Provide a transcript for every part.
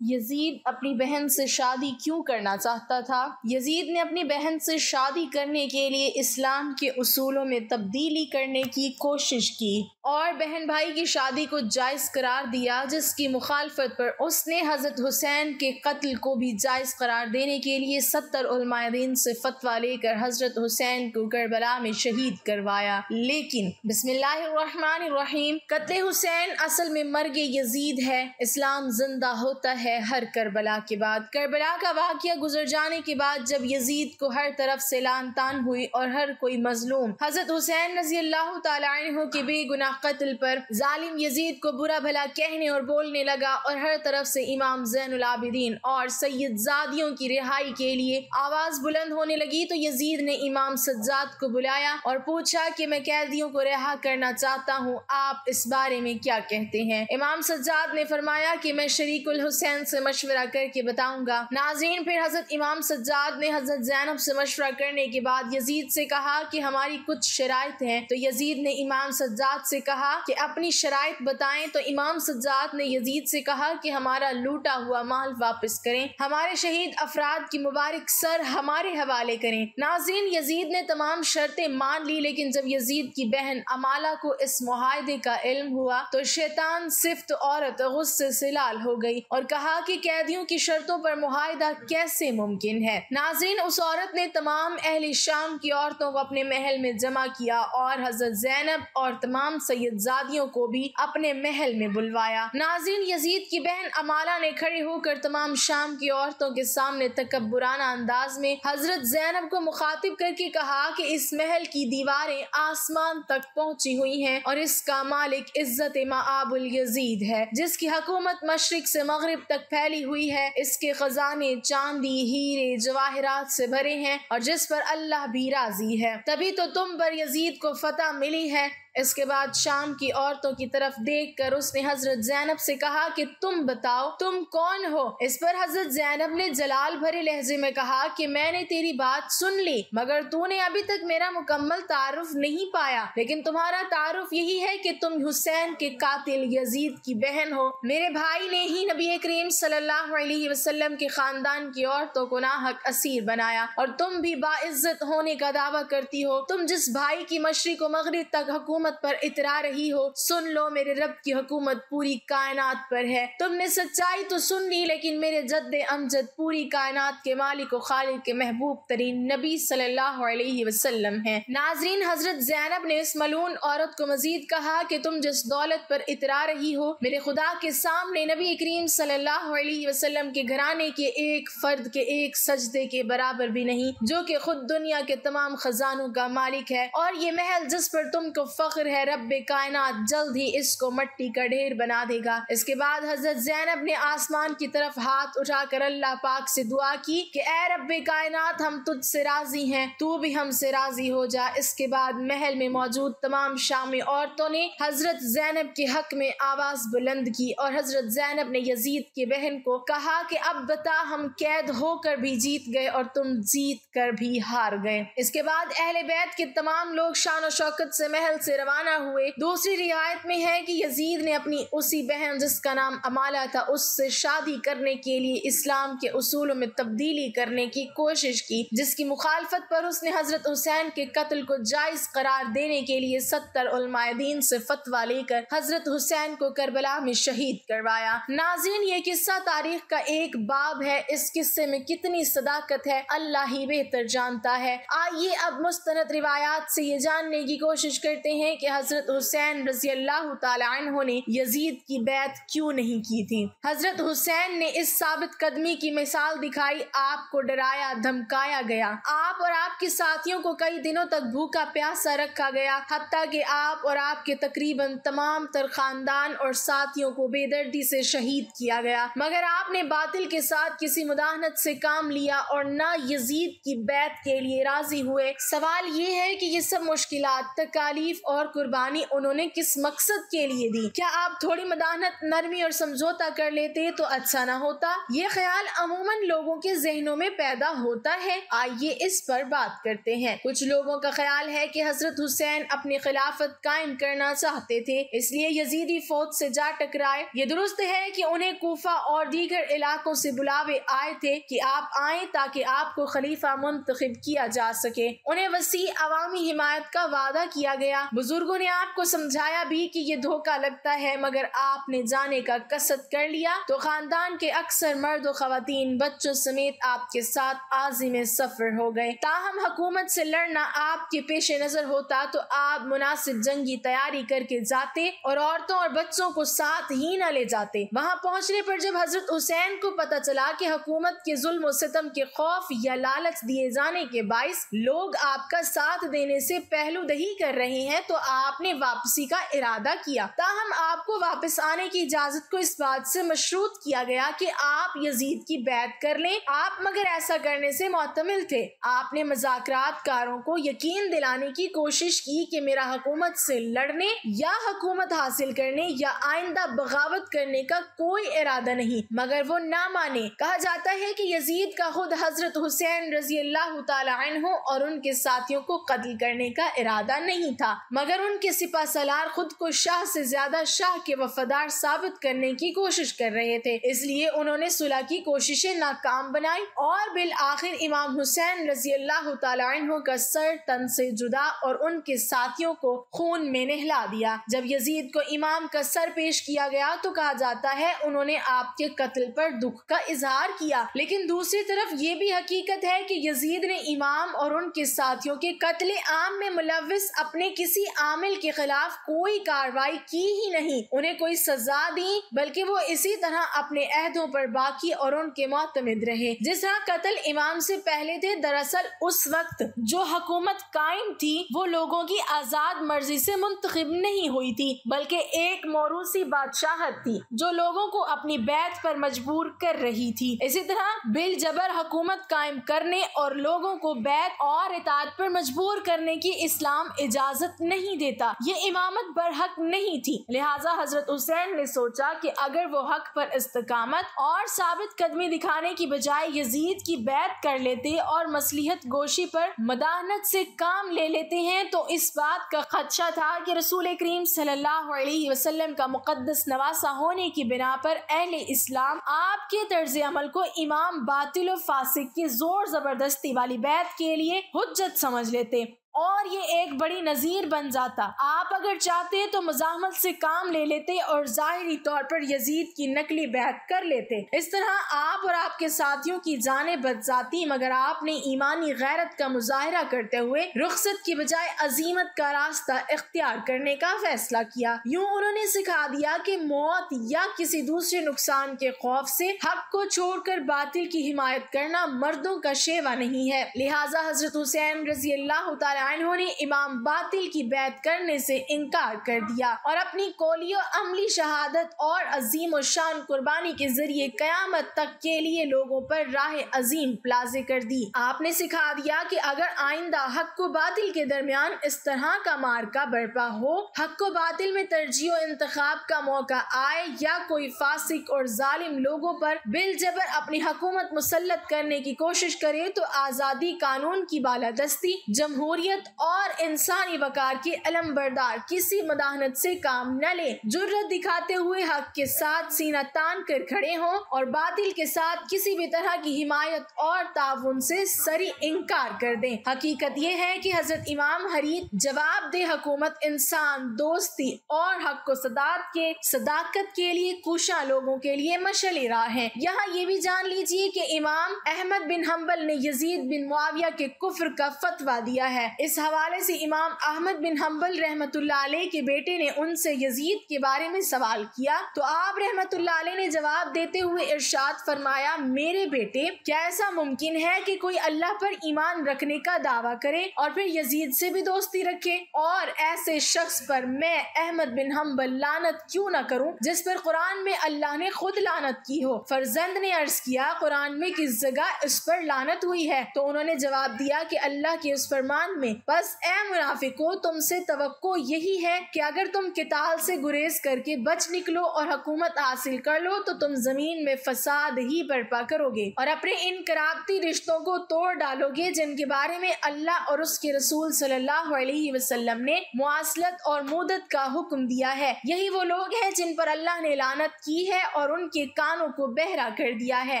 یزید اپنی بہن سے شادی کیوں کرنا چاہتا تھا؟ یزید نے اپنی بہن سے شادی کرنے کے لیے اسلام کے اصولوں میں تبدیلی کرنے کی کوشش کی اور بہن بھائی کی شادی کو جائز قرار دیا، جس کی مخالفت پر اس نے حضرت حسین کے قتل کو بھی جائز قرار دینے کے لیے 70 علماء دین سے فتویٰ لے کر حضرت حسین کو کربلا میں شہید کروایا۔ لیکن بسم اللہ الرحمن الرحیم، قتل حسین اصل میں مرگ یزید ہے۔ اسلام زندہ ہوتا ہے ہر کربلا کے بعد۔ کربلا کا واقعہ گزر جانے کے بعد جب یزید کو ہر طرف سے لعن طعن ہوئی اور ہر کوئی مظلوم حضرت حسین رضی اللہ تعالیٰ عنہ کے بے گناہ قتل پر ظالم یزید کو برا بھلا کہنے اور بولنے لگا اور ہر طرف سے امام زین العابدین اور سید زادیوں کی رہائی کے لیے آواز بلند ہونے لگی، تو یزید نے امام سجاد کو بلایا اور پوچھا کہ میں قیدیوں کو رہا کرنا چاہتا ہوں، آپ اس بارے میں کیا کہتے ہیں؟ امام سجاد نے فرمایا کہ میں شریک الحسین سے مشورہ کر کے بتاؤں گا۔ ناظرین، پھر حضرت امام سجاد نے حضرت زینب سے مشورہ کرنے کے بعد یزید سے کہا کہ ہماری کچھ شرائط ہیں، تو یزید نے امام سجاد سے کہا کہ اپنی شرائط بتائیں، تو امام سجاد نے یزید سے کہا کہ ہمارا لوٹا ہوا مال واپس کریں، ہمارے شہید افراد کی مبارک سر ہمارے حوالے کریں۔ ناظرین، یزید نے تمام شرطیں مان لی، لیکن جب یزید کی بہن امالہ کو اس معاہدے کا علم ہوا تو شیطان صفت عورت غصے سے لال ہو گئی اور کہا کہ قیدیوں کی شرطوں پر معاہدہ کیسے ممکن ہے؟ ناظرین، اس عورت نے تمام اہل شام کی عورتوں کو اپنے محل میں جمع کیا اور حضرت زینب اور تمام سید زادیوں کو بھی اپنے محل میں بلوایا۔ ناظرین، یزید کی بہن امالہ نے کھڑے ہو کر تمام شام کی عورتوں کے سامنے تکبرانہ انداز میں حضرت زینب کو مخاطب کر کے کہا کہ اس محل کی دیواریں آسمان تک پہنچی ہوئی ہیں اور اس کا مالک عزت مآب الیزید ہے، جس کی حکومت مشرق سے مغرب تک پھیلی ہوئی ہے، اس کے خزانے چاندی، ہیرے، جواہرات سے بھرے ہیں اور جس پر اللہ بھی راضی ہے، تبھی تو تم پر یزید کو فتح ملی ہے۔ اس کے بعد شام کی عورتوں کی طرف دیکھ کر اس نے حضرت زینب سے کہا کہ تم بتاؤ تم کون ہو؟ اس پر حضرت زینب نے جلال بھرے لہجے میں کہا کہ میں نے تیری بات سن لی، مگر تو نے ابھی تک میرا مکمل تعارف نہیں پایا، لیکن تمہارا تعارف یہی ہے کہ تم حسین کے قاتل یزید کی بہن ہو۔ میرے بھائی نے ہی نبی کریم صلی اللہ علیہ وسلم کے خاندان کی عورتوں کو ناحق اسیر بنایا اور تم بھی باعزت ہونے کا دعویٰ کرتی ہو۔ تم جس بھائی کی مشرق و مغرب تک حکومت پر اترا رہی ہو، سن لو میرے رب کی حکومت پوری کائنات پر ہے۔ تم نے سچائی تو سن لی، لیکن میرے جد امجد پوری کائنات کے مالک و خالق کے محبوب ترین نبی صلی اللہ علیہ وسلم ہیں۔ ناظرین، حضرت زینب نے اس ملعون عورت کو مزید کہا کہ تم جس دولت پر اترا رہی ہو، میرے خدا کے سامنے نبی کریم صلی اللہ علیہ وسلم کے گھرانے کے ایک فرد کے ایک سجدے کے برابر بھی نہیں، جو کہ خود دنیا کے تمام خزانوں کا مالک ہے، اور یہ محل جس پر تم کو فخر ہے، رب کائنات جلد ہی اس کو مٹی کا ڈھیر بنا دے گا۔ اس کے بعد حضرت زینب نے آسمان کی طرف ہاتھ اٹھا کر اللہ پاک سے دعا کی کہ اے رب کائنات، ہم تجھ سے راضی ہیں، تو بھی ہم سے راضی ہو جا۔ اس کے بعد محل میں موجود تمام شامی عورتوں نے حضرت زینب کے حق میں آواز بلند کی اور حضرت زینب نے یزید کی بہن کو کہا کہ اب بتا، ہم قید ہو کر بھی جیت گئے اور تم جیت کر بھی ہار گئے۔ اس کے بعد اہل بیت کے تمام لوگ شان و شوکت سے محل سے روانہ ہوئے۔ دوسری روایت میں ہے کہ یزید نے اپنی اسی بہن جس کا نام امالہ تھا، اس سے شادی کرنے کے لیے اسلام کے اصولوں میں تبدیلی کرنے کی کوشش کی، جس کی مخالفت پر اس نے حضرت حسین کے قتل کو جائز قرار دینے کے لیے 70 علماء دین سے فتویٰ لے کر حضرت حسین کو کربلا میں شہید کروایا۔ ناظرین، یہ قصہ تاریخ کا ایک باب ہے، اس قصے میں کتنی صداقت ہے اللہ ہی بہتر جانتا ہے۔ آئیے اب مستند روایات سے یہ جاننے کی کوشش کرتے ہیں کہ حضرت حسین رضی اللہ تعالی عنہ نے یزید کی بیعت کیوں نہیں کی تھی۔ حضرت حسین نے اس ثابت قدمی کی مثال دکھائی، آپ کو ڈرایا دھمکایا گیا، آپ اور آپ کے ساتھیوں کو کئی دنوں تک بھوکا پیاسا رکھا گیا، حتیٰ کہ آپ اور آپ کے تقریباً تمام تر خاندان اور ساتھیوں کو بے دردی سے شہید کیا گیا، مگر آپ نے باطل کے ساتھ کسی مداہنت سے کام لیا اور نہ یزید کی بیعت کے لیے راضی ہوئے۔ سوال یہ ہے کہ یہ سب مشکلات، تکالیف اور اور قربانی انہوں نے کس مقصد کے لیے دی؟ کیا آپ تھوڑی مداحنت، نرمی اور سمجھوتا کر لیتے تو اچھا نہ ہوتا؟ یہ خیال عموماً لوگوں کے ذہنوں میں پیدا ہوتا ہے۔ آئیے اس پر بات کرتے ہیں۔ کچھ لوگوں کا خیال ہے کہ حضرت حسین اپنی خلافت قائم کرنا چاہتے تھے، اس لیے یزیدی فوج سے جا ٹکرائے۔ یہ درست ہے کہ انہیں کوفہ اور دیگر علاقوں سے بلاوے آئے تھے کہ آپ آئیں تاکہ آپ کو خلیفہ منتخب کیا جا سکے۔ انہیں وسیع عوامی حمایت کا وعدہ کیا گیا۔ بزرگوں نے آپ کو سمجھایا بھی کہ یہ دھوکہ لگتا ہے، مگر آپ نے جانے کا قصد کر لیا تو خاندان کے اکثر مرد و خواتین بچوں سمیت آپ کے ساتھ عازم سفر ہو گئے۔ تاہم حکومت سے لڑنا آپ کے پیش نظر ہوتا تو آپ مناسب جنگی تیاری کر کے جاتے اور عورتوں اور بچوں کو ساتھ ہی نہ لے جاتے۔ وہاں پہنچنے پر جب حضرت حسین کو پتہ چلا کہ حکومت کے ظلم و ستم کے خوف یا لالچ دیے جانے کے باعث لوگ آپ کا ساتھ دینے سے پہلو دہی کر رہے ہیں تو آپ نے واپسی کا ارادہ کیا۔ تاہم آپ کو واپس آنے کی اجازت کو اس بات سے مشروط کیا گیا کہ آپ یزید کی بیعت کر لیں۔ آپ مگر ایسا کرنے سے معتمل تھے۔ آپ نے مذاکرات کاروں کو یقین دلانے کی کوشش کی کہ میرا حکومت سے لڑنے یا حکومت حاصل کرنے یا آئندہ بغاوت کرنے کا کوئی ارادہ نہیں، مگر وہ نہ مانے۔ کہا جاتا ہے کہ یزید کا خود حضرت حسین رضی اللہ تعالی عنہ اور ان کے ساتھیوں کو قتل کرنے کا ارادہ نہیں تھا، مگر ان کے سپہ سالار خود کو شاہ سے زیادہ شاہ کے وفادار ثابت کرنے کی کوشش کر رہے تھے، اس لیے انہوں نے صلح کی کوششیں ناکام بنائی اور بالآخر امام حسین رضی اللہ تعالی عنہ کا سر تن سے جدا اور ان کے ساتھیوں کو خون میں نہلا دیا۔ جب یزید کو امام کا سر پیش کیا گیا تو کہا جاتا ہے انہوں نے آپ کے قتل پر دکھ کا اظہار کیا، لیکن دوسری طرف یہ بھی حقیقت ہے کہ یزید نے امام اور ان کے ساتھیوں کے قتل عام میں ملوث اپنے کسی عامل کے خلاف کوئی کارروائی کی ہی نہیں، انہیں کوئی سزا دی، بلکہ وہ اسی طرح اپنے عہدوں پر باقی اور ان کے معتمد رہے جس طرح قتل امام سے پہلے تھے۔ دراصل اس وقت جو حکومت قائم تھی وہ لوگوں کی آزاد مرضی سے منتخب نہیں ہوئی تھی، بلکہ ایک موروثی بادشاہت تھی جو لوگوں کو اپنی بیعت پر مجبور کر رہی تھی۔ اسی طرح بالجبر حکومت قائم کرنے اور لوگوں کو بیعت اور اطاعت پر مجبور کرنے کی اسلام اجازت نہیں دیتا، یہ امامت برحق نہیں تھی۔ لہٰذا حضرت حسین نے سوچا کہ اگر وہ حق پر استقامت اور ثابت قدمی دکھانے کی بجائے یزید کی بیعت کر لیتے اور مصلحت گوشی پر مداحنت سے کام لے لیتے ہیں تو اس بات کا خدشہ تھا کہ رسول کریم صلی اللہ علیہ وسلم کا مقدس نواسہ ہونے کی بنا پر اہل اسلام آپ کے طرز عمل کو امام باطل و فاسق کی زور زبردستی والی بیعت کے لیے حجت سمجھ لیتے اور یہ ایک بڑی نظیر بن جاتا۔ آپ اگر چاہتے تو مزاحمت سے کام لے لیتے اور ظاہری طور پر یزید کی نقلی بیعت کر لیتے، اس طرح آپ اور آپ کے ساتھیوں کی جانیں بچ جاتی، مگر آپ نے ایمانی غیرت کا مظاہرہ کرتے ہوئے رخصت کی بجائے عزیمت کا راستہ اختیار کرنے کا فیصلہ کیا۔ یوں انہوں نے سکھا دیا کہ موت یا کسی دوسرے نقصان کے خوف سے حق کو چھوڑ کر باطل کی حمایت کرنا مردوں کا شیوا نہیں ہے۔ لہٰذا حضرت حسین رضی اللہ تعالی عنہ نے امام باطل کی بیعت کرنے سے انکار کر دیا اور اپنی قولی و عملی شہادت اور عظیم و شان قربانی کے ذریعے قیامت تک کے لیے لوگوں پر راہ عظیم پلازے کر دی۔ آپ نے سکھا دیا کہ اگر آئندہ حق و باطل کے درمیان اس طرح کا معرکہ برپا ہو، حق و باطل میں ترجیح و انتخاب کا موقع آئے یا کوئی فاسق اور ظالم لوگوں پر بالجبر اپنی حکومت مسلط کرنے کی کوشش کرے تو آزادی، قانون کی بالادستی، جمہوریت اور انسانی وقار کے علم بردار کسی مداحنت سے کام نہ لے، جرأت دکھاتے ہوئے حق کے ساتھ سینہ تان کر کھڑے ہوں اور باطل کے ساتھ کسی بھی طرح کی حمایت اور تعاون سے سری انکار کر دیں۔ حقیقت یہ ہے کہ حضرت امام حریت جواب دہ حکومت، انسان دوستی اور حق و صداقت کے لیے کوشاں لوگوں کے لیے مشعل راہ ہے۔ یہاں یہ بھی جان لیجیے کہ امام احمد بن حنبل نے یزید بن معاویہ کے کفر کا فتویٰ دیا ہے۔ اس حوالے سے امام احمد بن حنبل رحمۃ اللہ علیہ کے بیٹے نے ان سے یزید کے بارے میں سوال کیا تو آپ رحمۃ اللہ علیہ نے جواب دیتے ہوئے ارشاد فرمایا، میرے بیٹے، کیا ایسا ممکن ہے کہ کوئی اللہ پر ایمان رکھنے کا دعویٰ کرے اور پھر یزید سے بھی دوستی رکھے؟ اور ایسے شخص پر میں احمد بن حنبل لعنت کیوں نہ کروں جس پر قرآن میں اللہ نے خود لعنت کی ہو؟ فرزند نے عرض کیا، قرآن میں کس جگہ اس پر لعنت ہوئی ہے؟ تو انہوں نے جواب دیا کہ اللہ کے اس فرمان میں میں۔ بس اے منافقو، تم سے توقع یہی ہے کہ اگر تم قتال سے گریز کر کے بچ نکلو اور حکومت حاصل کر لو تو تم زمین میں فساد ہی برپا کرو گے اور اپنے ان قرابتی رشتوں کو توڑ ڈالو گے جن کے بارے میں اللہ اور اس کے رسول صلی اللہ علیہ وسلم نے مواصلت اور مودت کا حکم دیا ہے۔ یہی وہ لوگ ہیں جن پر اللہ نے لعنت کی ہے اور ان کے کانوں کو بہرا کر دیا ہے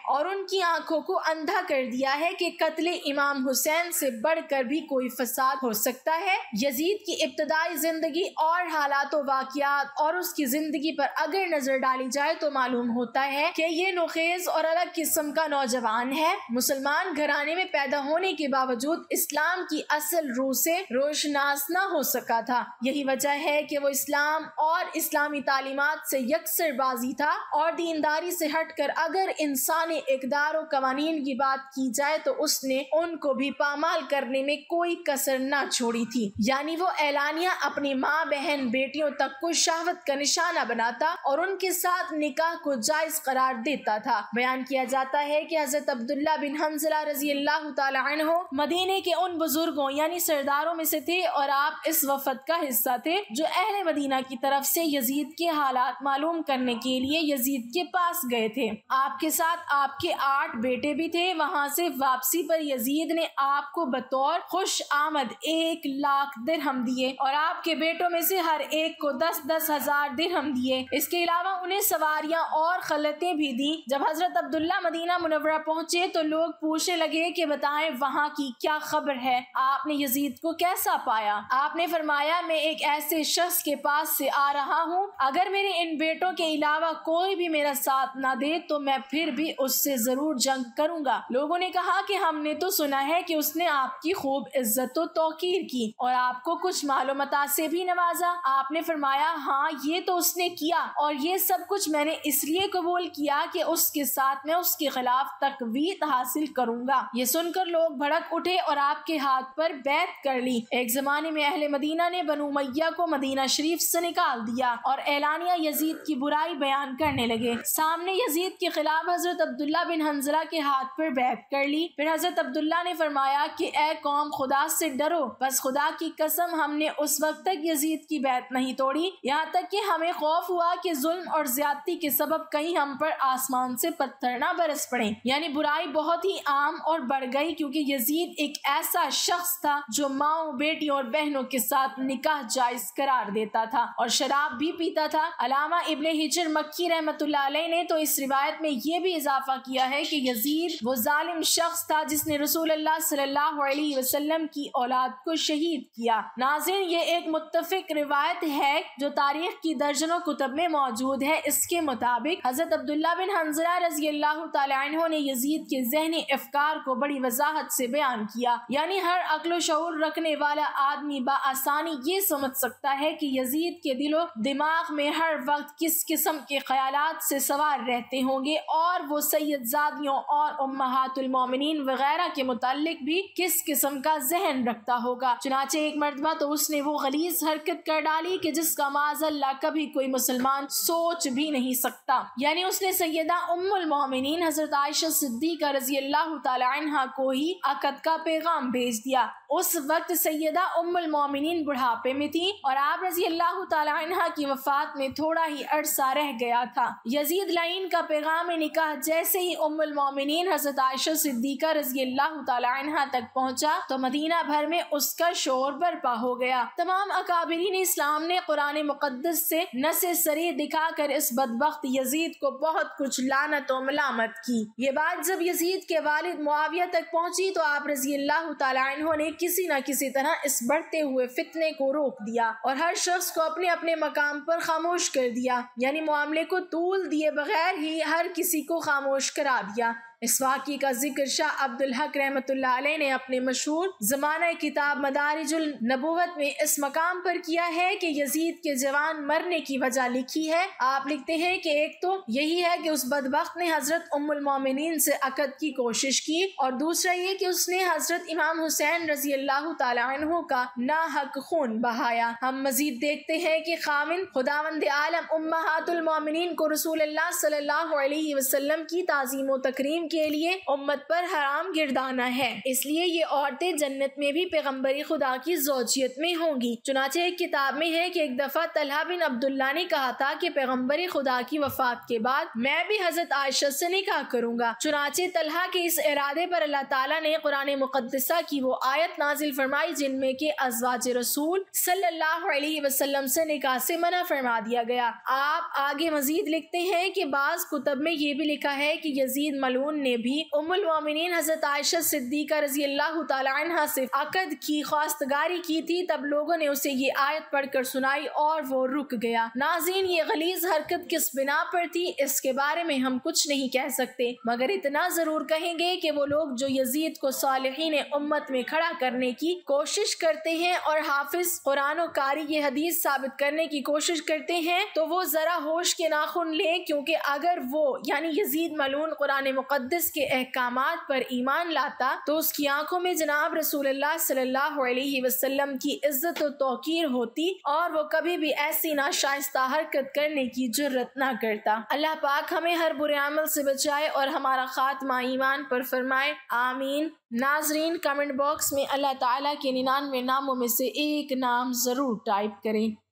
اور ان کی آنکھوں کو اندھا کر دیا ہے کہ قتل امام حسین سے بڑھ کر بھی کوئی فساد ہو سکتا ہے۔ یزید کی ابتدائی زندگی اور حالات و واقعات اور اس کی زندگی پر اگر نظر ڈالی جائے تو معلوم ہوتا ہے کہ یہ نوخیز اور الگ قسم کا نوجوان ہے۔ مسلمان گھرانے میں پیدا ہونے کے باوجود اسلام کی اصل روح سے روشناس نہ ہو سکا تھا۔ یہی وجہ ہے کہ وہ اسلام اور اسلامی تعلیمات سے یکسر بازی تھا اور دینداری سے ہٹ کر اگر انسانی اقدار و قوانین کی بات کی جائے تو اس نے ان کو بھی پامال کرنے میں کوئی کسر نہ چھوڑی تھی۔ یعنی وہ اعلانیہ اپنی ماں، بہن، بیٹیوں تک کو شہوت کا نشانہ بناتا اور ان کے ساتھ نکاح کو جائز قرار دیتا تھا۔ بیان کیا جاتا ہے کہ حضرت عبداللہ بن حنظلہ رضی اللہ تعالی عنہ مدینے کے ان بزرگوں یعنی سرداروں میں سے تھے اور آپ اس وفد کا حصہ تھے جو اہل مدینہ کی طرف سے یزید کے حالات معلوم کرنے کے لیے یزید کے پاس گئے تھے۔ آپ کے ساتھ آپ کے 8 بیٹے بھی تھے۔ وہاں سے واپسی پر یزید نے آپ کو بطور خوش آمد 1,00,000 درہم دیے اور آپ کے بیٹوں میں سے ہر ایک کو 10,000 درہم دیے۔ اس کے علاوہ انہیں سواریاں اور خلعتیں بھی دیں۔ جب حضرت عبداللہ مدینہ منورہ پہنچے تو لوگ پوچھنے لگے کہ بتائیں وہاں کی کیا خبر ہے، آپ نے یزید کو کیسا پایا؟ آپ نے فرمایا میں ایک ایسے شخص کے پاس سے آ رہا ہوں، اگر میرے ان بیٹوں کے علاوہ کوئی بھی میرا ساتھ نہ دے تو میں پھر بھی اس سے ضرور جنگ کروں گا۔ لوگوں نے کہا کہ ہم نے تو سنا ہے کہ اس نے آپ کی خوب عزت و توقیر کی اور آپ کو کچھ مال و متاع سے بھی نوازا۔ آپ نے فرمایا ہاں یہ تو اس نے کیا اور یہ سب کچھ میں نے اس لیے قبول کیا کہ اس کے ساتھ میں اس کے خلاف تقویت حاصل کروں گا۔ یہ سن کر لوگ بھڑک اٹھے اور آپ کے ہاتھ پر بیعت کر لی۔ ایک زمانے میں اہل مدینہ نے بنو امیہ کو مدینہ شریف سے نکال دیا اور اعلانیہ یزید کی برائی بیان کرنے لگے۔ سامنے یزید کے خلاف حضرت عبداللہ بن حنظلہ کے ہاتھ پر بیعت کر لی۔ پھر حضرت عبداللہ نے فرمایا کہ اے قوم خدا سے ڈرو، بس خدا کی قسم ہم نے اس وقت تک یزید کی بیعت نہیں توڑی یہاں تک کہ ہمیں خوف ہوا کہ ظلم اور زیادتی کے سبب کہیں ہم پر آسمان سے پتھر نہ برس پڑے۔ یعنی برائی بہت ہی عام اور بڑھ گئی کیونکہ یزید ایک ایسا شخص تھا جو ماؤں، بیٹیوں اور بہنوں کے ساتھ نکاح جائز قرار دیتا تھا اور شراب بھی پیتا تھا۔ علامہ ابن حجر مکی رحمۃ اللہ علیہ نے تو اس روایت میں یہ بھی اضافہ کیا ہے کہ یزید وہ ظالم شخص تھا جس نے رسول اللہ صلی اللہ علیہ وسلم کی اولاد کو شہید کیا۔ ناظرین یہ ایک متفق روایت ہے جو تاریخ کی درجنوں کتب میں موجود ہے۔ اس کے مطابق حضرت عبداللہ بن حنظلہ رضی اللہ تعالی عنہ نے یزید کے ذہنی افکار کو بڑی وضاحت سے بیان کیا۔ یعنی ہر عقل و شعور رکھنے والا آدمی بآسانی یہ سمجھ سکتا ہے کہ یزید کے دل و دماغ میں ہر وقت کس قسم کے خیالات سے سوار رہتے ہوں گے اور وہ سید زادیوں اور امہات المومنین وغیرہ کے متعلق بھی کس قسم کا ذہن رکھتا ہوگا۔ چنانچہ ایک مرتبہ تو اس نے وہ غلیظ حرکت کر ڈالی کہ جس کا معاذ اللہ کبھی کوئی مسلمان سوچ بھی نہیں سکتا۔ یعنی اس نے سیدہ ام المومنین حضرت عائشہ صدیقہ رضی اللہ تعالی عنہا کو ہی عقد کا پیغام بھیج دیا۔ اس وقت سیدہ ام المومنین بڑھاپے میں تھی اور آپ رضی اللہ تعالی عنہا کی وفات میں تھوڑا ہی عرصہ رہ گیا تھا۔ یزید لعین کا پیغام نکاح جیسے ہی ام المومنین حضرت عائشہ صدیقہ رضی اللہ تعالی عنہا تک پہنچا تو مدینہ بھر میں اس کا شور برپا ہو گیا۔ تمام اکابرین اسلام نے قرآن مقدس سے نص صریح دکھا کر اس بدبخت یزید کو بہت کچھ لعنت و ملامت کی۔ یہ بات جب یزید کے والد معاویہ تک پہنچی تو آپ رضی اللہ تعالی عنہ نے کسی نہ کسی طرح اس بڑھتے ہوئے فتنے کو روک دیا اور ہر شخص کو اپنے اپنے مقام پر خاموش کر دیا۔ یعنی معاملے کو طول دیے بغیر ہی ہر کسی کو خاموش کرا دیا۔ اس واقعے کا ذکر شاہ عبد الحق رحمۃ اللہ علیہ نے اپنے مشہور زمانہ کتاب مدارج النبوت میں اس مقام پر کیا ہے کہ یزید کے جوان مرنے کی وجہ لکھی ہے۔ آپ لکھتے ہیں کہ ایک تو یہی ہے کہ اس بدبخت نے حضرت ام المومنین سے عقد کی کوشش کی اور دوسرا یہ کہ اس نے حضرت امام حسین رضی اللہ تعالی عنہ کا ناحق خون بہایا۔ ہم مزید دیکھتے ہیں کہ خاوند خداوند عالم امہات المومنین کو رسول اللہ صلی اللہ علیہ وسلم کی تعظیم و تکریم کے لیے امت پر حرام گردانا ہے، اس لیے یہ عورتیں جنت میں بھی پیغمبر خدا کی زوجیت میں ہوں گی۔ چنانچہ ایک کتاب میں ہے کہ ایک دفعہ طلحہ بن عبداللہ نے کہا تھا کہ پیغمبر خدا کی وفات کے بعد میں بھی حضرت عائشہ سے نکاح کروں گا۔ چنانچہ طلحہ کے اس ارادے پر اللہ تعالیٰ نے قرآن مقدسہ کی وہ آیت نازل فرمائی جن میں کہ ازواج رسول صلی اللہ علیہ وسلم سے نکاح سے منع فرما دیا گیا۔ آپ آگے مزید لکھتے ہیں کہ بعض کتب میں یہ بھی لکھا ہے کہ یزید ملعون نے بھی ام المومنین حضرت عائشہ صدیقہ رضی اللہ تعالی عنہا سے عقد کی خواستگاری کی تھی، تب لوگوں نے اسے یہ آیت پڑھ کر سنائی اور وہ رک گیا۔ ناظرین، یہ غلیظ حرکت کس بنا پر تھی اس کے بارے میں ہم کچھ نہیں کہہ سکتے، مگر اتنا ضرور کہیں گے کہ وہ لوگ جو یزید کو صالحین امت میں کھڑا کرنے کی کوشش کرتے ہیں اور حافظ قرآن و قاری یہ حدیث ثابت کرنے کی کوشش کرتے ہیں تو وہ ذرا ہوش کے ناخن لیں، کیونکہ اگر وہ یعنی یزید ملعون قرآن مقدس کے احکامات پر ایمان لاتا تو اس کی آنکھوں میں جناب رسول اللہ صلی اللہ علیہ وسلم کی عزت و توقیر ہوتی اور وہ کبھی بھی ایسی ناشائستہ حرکت کرنے کی جرت نہ کرتا۔ اللہ پاک ہمیں ہر برے عمل سے بچائے اور ہمارا خاتمہ ایمان پر فرمائے، آمین۔ ناظرین، کمنٹ باکس میں اللہ تعالیٰ کے 99 ناموں میں سے ایک نام ضرور ٹائپ کریں۔